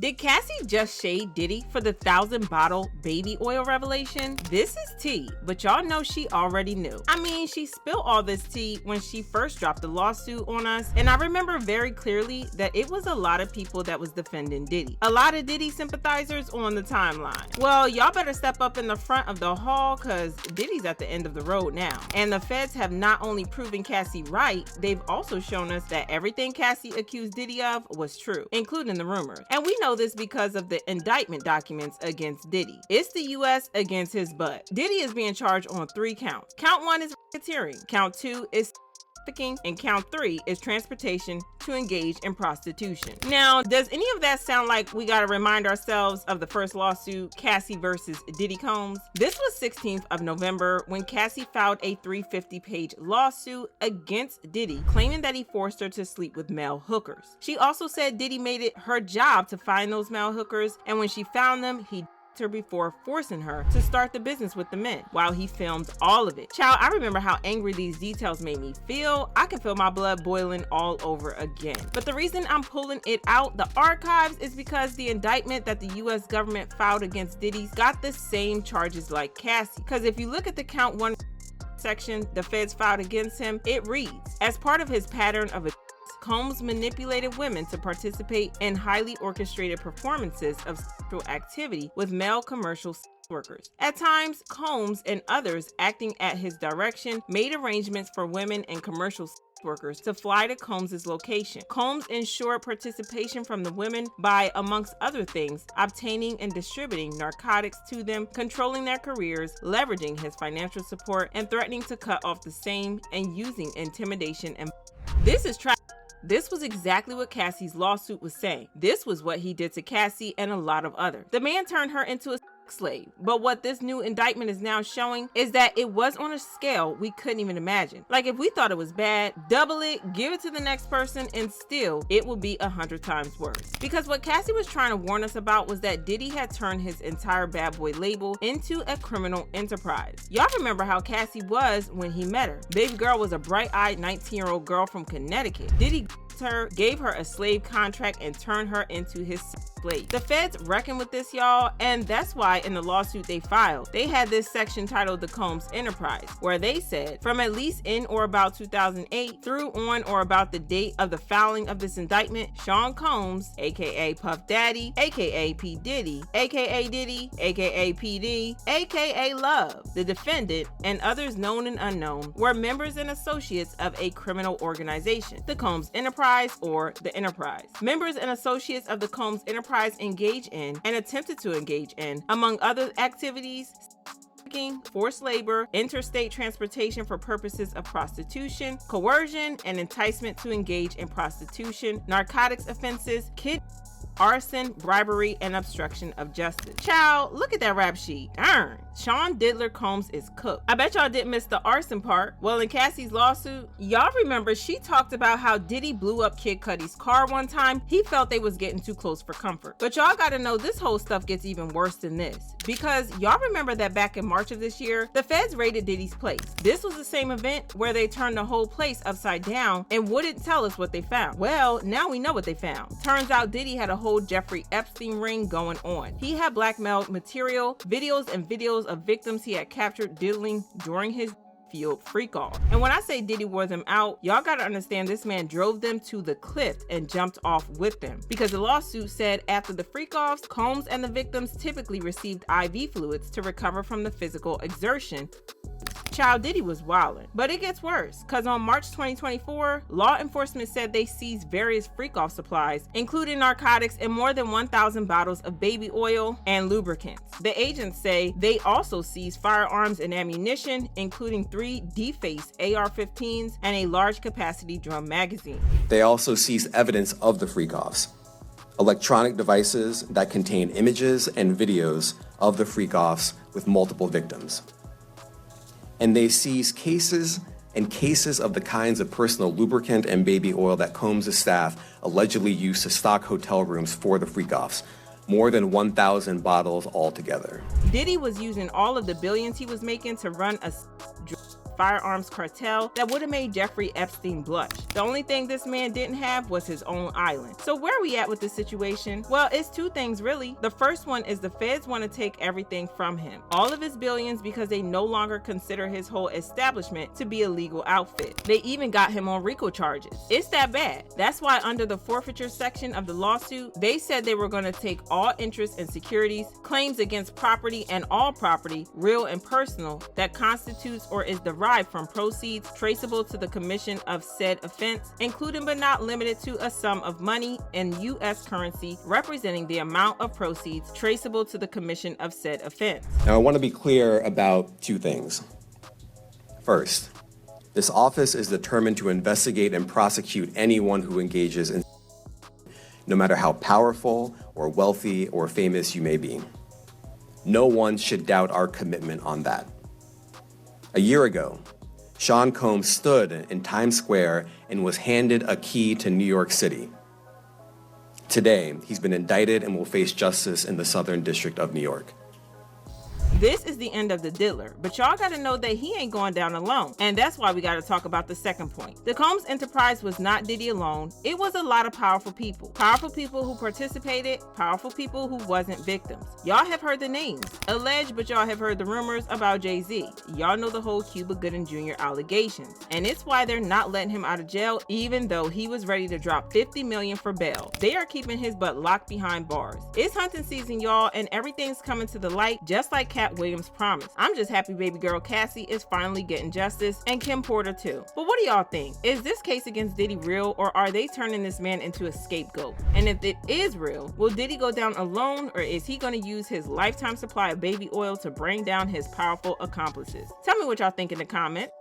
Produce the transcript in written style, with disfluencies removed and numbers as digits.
Did Cassie just shade Diddy for the 1,000-bottle baby oil revelation? This is tea, but y'all know she already knew. I mean, she spilled all this tea when she first dropped the lawsuit on us, and I remember very clearly that it was a lot of people that was defending Diddy. A lot of Diddy sympathizers on the timeline. Well, y'all better step up in the front of the hall, cause Diddy's at the end of the road now. And the feds have not only proven Cassie right, they've also shown us that everything Cassie accused Diddy of was true, including the rumors. And we know this because of the indictment documents against Diddy. It's the US against his butt. Diddy is being charged on 3 counts. Count 1 is racketeering, count 2 is trafficking, and count 3 is transportation to engage in prostitution. Now, does any of that sound like we gotta remind ourselves of the first lawsuit, Cassie versus Diddy Combs? This was 16th of November when Cassie filed a 350-page lawsuit against Diddy, claiming that he forced her to sleep with male hookers. She also said Diddy made it her job to find those male hookers, and when she found them, he her before forcing her to start the business with the men while he filmed all of it. Child, I remember how angry these details made me feel. I can feel my blood boiling all over again. But the reason I'm pulling it out the archives is because the indictment that the US government filed against Diddy's got the same charges like Cassie. Because if you look at the count 1 section the feds filed against him, it reads, as part of his pattern of Combs manipulated women to participate in highly orchestrated performances of sexual activity with male commercial sex workers. At times, Combs and others acting at his direction made arrangements for women and commercial sex workers to fly to Combs' location. Combs ensured participation from the women by, amongst other things, obtaining and distributing narcotics to them, controlling their careers, leveraging his financial support, and threatening to cut off the same, and using intimidation and This was exactly what Cassie's lawsuit was saying. This was what he did to Cassie and a lot of others. The man turned her into a slave. But what this new indictment is now showing is that it was on a scale we couldn't even imagine. Like, if we thought it was bad, double it, give it to the next person, and still it will be 100 times worse. Because what Cassie was trying to warn us about was that Diddy had turned his entire bad boy label into a criminal enterprise. Y'all remember how Cassie was when he met her. Baby girl was a bright-eyed 19-year-old girl from Connecticut. Diddy her, gave her a slave contract, and turned her into his slave. The feds reckon with this, y'all, and that's why in the lawsuit they filed, they had this section titled the Combs Enterprise, where they said, from at least in or about 2008 through on or about the date of the filing of this indictment, Sean Combs, aka Puff Daddy, aka P. Diddy, aka Diddy, aka PD, aka Love, the defendant, and others known and unknown, were members and associates of a criminal organization, the Combs Enterprise, or the Enterprise. Members and associates of the Combs Enterprise engage in and attempted to engage in, among other activities, forced labor, interstate transportation for purposes of prostitution, coercion and enticement to engage in prostitution, narcotics offenses, arson, bribery, and obstruction of justice. Child, look at that rap sheet. Darn. Sean Diddler Combs is cooked. I bet y'all didn't miss the arson part. Well, in Cassie's lawsuit, y'all remember she talked about how Diddy blew up Kid Cudi's car one time. He felt they was getting too close for comfort. But y'all gotta know this whole stuff gets even worse than this. Because y'all remember that back in March of this year, the feds raided Diddy's place. This was the same event where they turned the whole place upside down and wouldn't tell us what they found. Well, now we know what they found. Turns out Diddy had a whole Jeffrey Epstein ring going on. He had blackmailed material, videos of victims he had captured diddling during his field freak off. And when I say Diddy wore them out, y'all gotta understand this man drove them to the cliff and jumped off with them. Because the lawsuit said after the freak offs, Combs and the victims typically received IV fluids to recover from the physical exertion. Child, Diddy was wildin'. But it gets worse, cause on March 2024, law enforcement said they seized various freak-off supplies, including narcotics and more than 1,000 bottles of baby oil and lubricants. The agents say they also seized firearms and ammunition, including 3 defaced AR-15s and a large capacity drum magazine. They also seized evidence of the freak-offs. Electronic devices that contain images and videos of the freak-offs with multiple victims. And they seized cases and cases of the kinds of personal lubricant and baby oil that Combs' staff allegedly used to stock hotel rooms for the freak-offs. More than 1,000 bottles altogether. Diddy was using all of the billions he was making to run a firearms cartel that would have made Jeffrey Epstein blush. The only thing this man didn't have was his own island. So where are we at with this situation? Well, it's two things really. The first one is the feds want to take everything from him. All of his billions, because they no longer consider his whole establishment to be a legal outfit. They even got him on RICO charges. It's that bad. That's why under the forfeiture section of the lawsuit, they said they were going to take all interest in securities, claims against property and all property, real and personal, that constitutes or is derived from proceeds traceable to the commission of said offense, including but not limited to a sum of money in U.S. currency representing the amount of proceeds traceable to the commission of said offense. Now, I want to be clear about two things. First, this office is determined to investigate and prosecute anyone who engages in, no matter how powerful or wealthy or famous you may be. No one should doubt our commitment on that. A year ago, Sean Combs stood in Times Square and was handed a key to New York City. Today, he's been indicted and will face justice in the Southern District of New York. This is the end of the diddler, but y'all gotta know that he ain't going down alone, and that's why we gotta talk about the second point. The Combs enterprise was not Diddy alone. It was a lot of powerful people who participated, powerful people who wasn't victims. Y'all have heard the names alleged, but y'all have heard the rumors about Jay-Z. Y'all know the whole Cuba Gooding Jr. allegations, and it's why they're not letting him out of jail even though he was ready to drop $50 million for bail. They are keeping his butt locked behind bars. It's hunting season, y'all, and everything's coming to the light just like Cat Williams promised. I'm just happy baby girl Cassie is finally getting justice, and Kim Porter too. But what do y'all think? Is this case against Diddy real, or are they turning this man into a scapegoat? And if it is real, will Diddy go down alone, or is he going to use his lifetime supply of baby oil to bring down his powerful accomplices? Tell me what y'all think in the comments.